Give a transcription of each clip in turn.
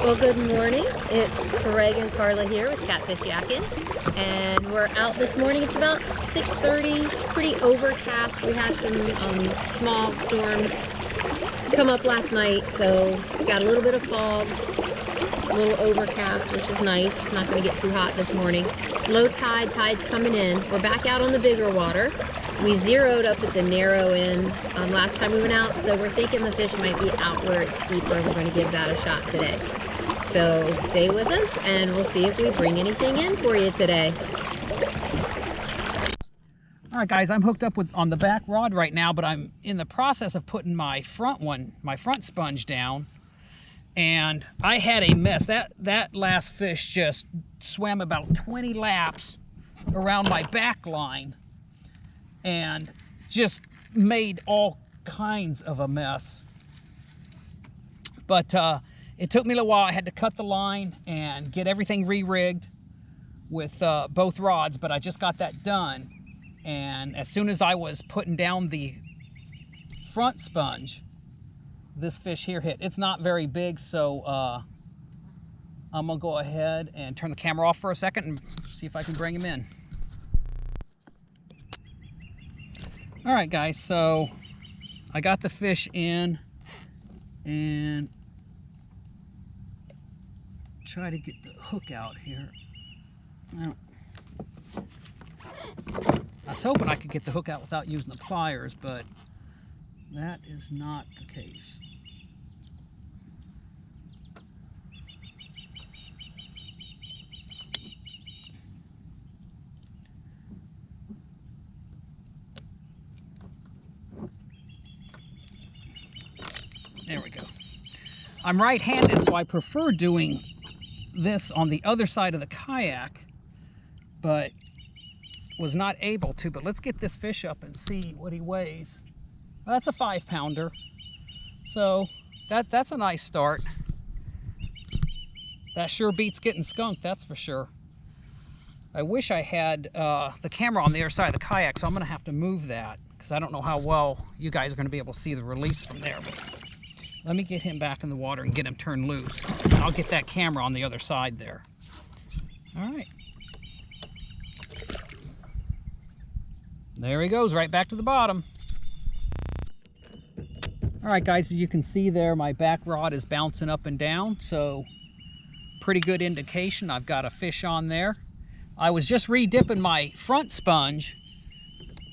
Well, good morning. It's Craig and Carla here with Catfish Yakkin', and we're out this morning. It's about 6:30, pretty overcast. We had some small storms come up last night, so we got a little bit of fog, a little overcast, which is nice. It's not going to get too hot this morning. Low tide, tide's coming in. We're back out on the bigger water. We zeroed up at the narrow end last time we went out, so we're thinking the fish might be out where it's deeper, and we're going to give that a shot today. So stay with us and we'll see if we bring anything in for you today. All right, guys, I'm hooked up on the back rod right now, but I'm in the process of putting my front sponge down, and I had a mess. That last fish just swam about 20 laps around my back line and just made all kinds of a mess. But it took me a little while. I had to cut the line and get everything re-rigged with both rods, but I just got that done. And as soon as I was putting down the front sponge, this fish here hit. It's not very big, so I'm gonna go ahead and turn the camera off for a second and see if I can bring him in. All right, guys, so I got the fish in and try to get the hook out here. Well, I was hoping I could get the hook out without using the pliers, but that is not the case. There we go. I'm right-handed, so I prefer doing this on the other side of the kayak, but was not able to. But let's get this fish up and see what he weighs. Well, that's a 5-pounder, so that's a nice start. That sure beats getting skunked, that's for sure. I wish I had the camera on the other side of the kayak, so I'm gonna have to move that because I don't know how well you guys are gonna be able to see the release from there. But let me get him back in the water and get him turned loose. I'll get that camera on the other side there. All right. There he goes, right back to the bottom. All right, guys, as you can see there, my back rod is bouncing up and down, so pretty good indication I've got a fish on there. I was just re-dipping my front sponge,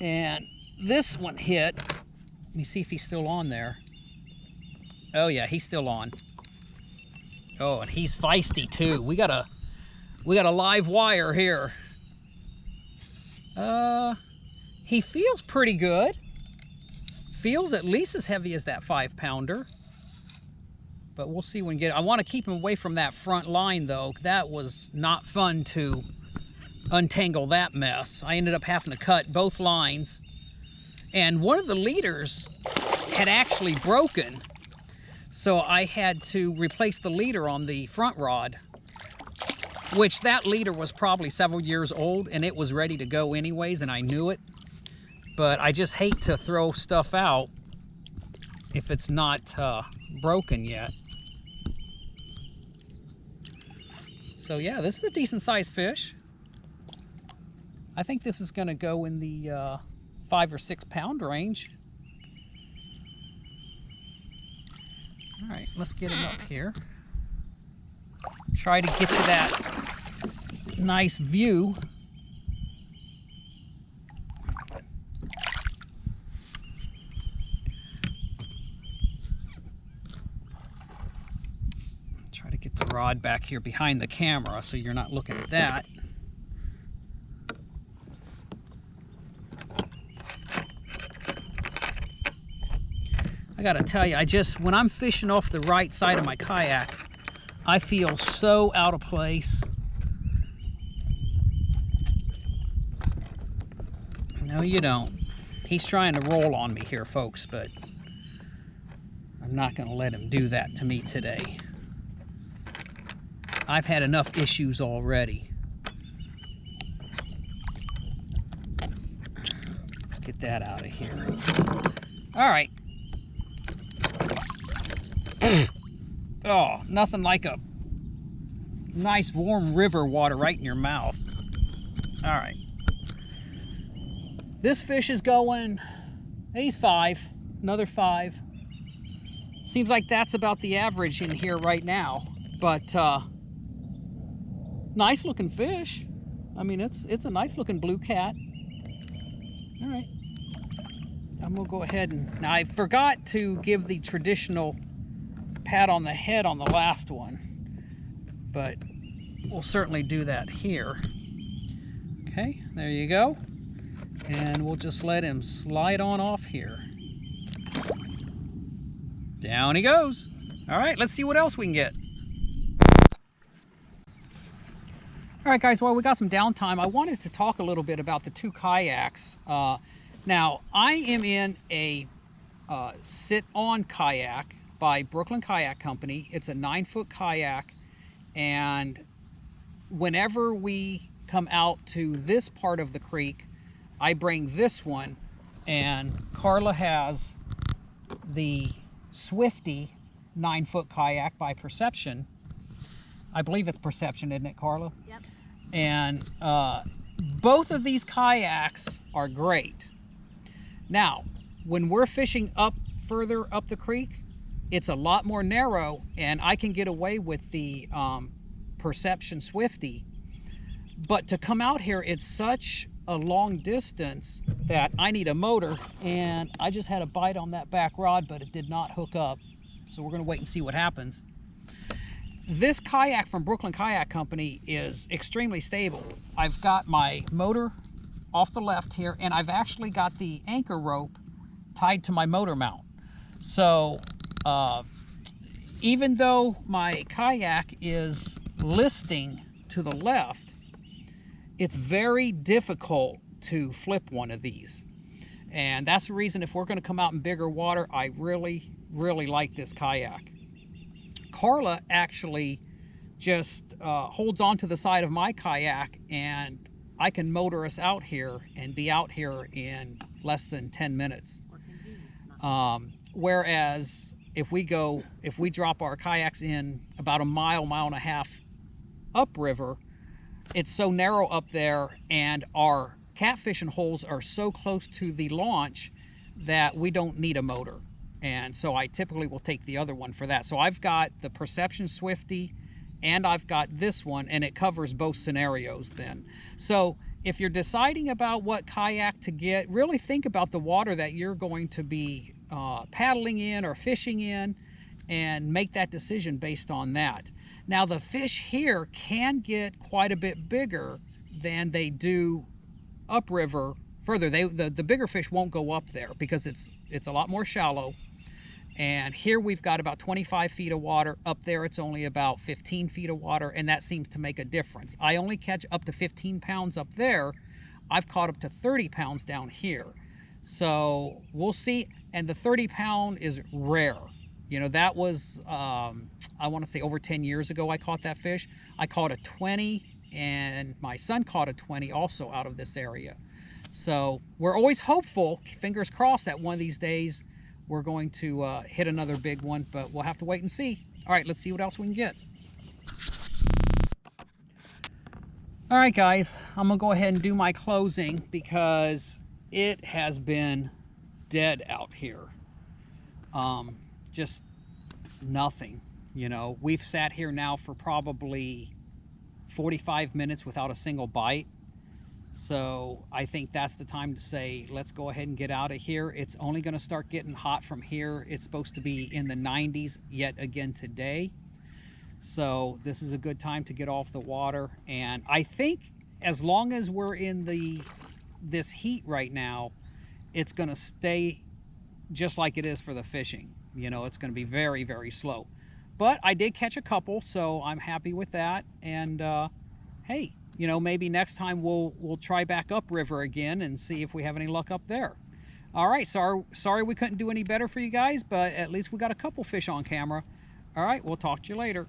and this one hit. Let me see if he's still on there. Oh yeah, he's still on. Oh, and he's feisty too. We got a live wire here. He feels pretty good. Feels at least as heavy as that 5-pounder. But we'll see when we get it. I want to keep him away from that front line though. That was not fun to untangle that mess. I ended up having to cut both lines. And one of the leaders had actually broken. So I had to replace the leader on the front rod, which that leader was probably several years old and it was ready to go anyways, and I knew it. But I just hate to throw stuff out if it's not broken yet. So yeah, this is a decent sized fish. I think this is gonna go in the 5 or 6 pound range. All right, let's get him up here. Try to get you that nice view. Try to get the rod back here behind the camera so you're not looking at that. I gotta tell you, when I'm fishing off the right side of my kayak, I feel so out of place. No, you don't. He's trying to roll on me here, folks, but I'm not gonna let him do that to me today. I've had enough issues already. Let's get that out of here. All right. Oh, nothing like a nice warm river water right in your mouth. All right. This fish is going, he's 5, another 5. Seems like that's about the average in here right now, but nice looking fish. I mean, it's a nice looking blue cat. All right. I'm gonna go ahead and, now I forgot to give the traditional pat on the head on the last one, but we'll certainly do that here. Okay, there you go. And we'll just let him slide on off here. Down he goes. All right, let's see what else we can get. All right, guys, well, we got some downtime. I wanted to talk a little bit about the 2 kayaks. Now, I am in a sit-on kayak by Brooklyn Kayak Company. It's a 9-foot kayak, and whenever we come out to this part of the creek, I bring this one, and Carla has the Swifty 9-foot kayak by Perception. I believe it's Perception, isn't it, Carla? Yep. And both of these kayaks are great. Now, when we're fishing further up the creek, it's a lot more narrow, and I can get away with the Perception Swifty. But to come out here, it's such a long distance that I need a motor, and I just had a bite on that back rod, but it did not hook up. So we're gonna wait and see what happens. This kayak from Brooklyn Kayak Company is extremely stable. I've got my motor off the left here, and I've actually got the anchor rope tied to my motor mount. So even though my kayak is listing to the left, it's very difficult to flip one of these. And that's the reason, if we're going to come out in bigger water, I really like this kayak. Carla actually just holds on to the side of my kayak, and I can motor us out here and be out here in less than 10 minutes. Whereas if we drop our kayaks in about a mile and a half upriver, it's so narrow up there, and our catfishing holes are so close to the launch that we don't need a motor. And so I typically will take the other one for that. So I've got the Perception Swifty, and I've got this one, and it covers both scenarios then. So if you're deciding about what kayak to get, really think about the water that you're going to be paddling in or fishing in, and make that decision based on that. Now, the fish here can get quite a bit bigger than they do upriver further. The bigger fish won't go up there because it's a lot more shallow. And here we've got about 25 feet of water. Up there it's only about 15 feet of water, and that seems to make a difference. I only catch up to 15 pounds up there. I've caught up to 30 pounds down here. So we'll see. And the 30 pound is rare. You know, that was, I want to say over 10 years ago I caught that fish. I caught a 20, and my son caught a 20 also out of this area. So we're always hopeful, fingers crossed, that one of these days we're going to hit another big one, but we'll have to wait and see. All right, let's see what else we can get. All right, guys, I'm gonna go ahead and do my closing because it has been dead out here. Just nothing, you know. We've sat here now for probably 45 minutes without a single bite. So I think that's the time to say, let's go ahead and get out of here. It's only going to start getting hot from here. It's supposed to be in the 90s yet again today. So this is a good time to get off the water. And I think as long as we're in this heat right now, it's going to stay just like it is for the fishing. You know, it's going to be very, very slow. But I did catch a couple, so I'm happy with that. And hey, you know, maybe next time we'll try back upriver again and see if we have any luck up there. All right, sorry we couldn't do any better for you guys, but at least we got a couple fish on camera. All right, we'll talk to you later.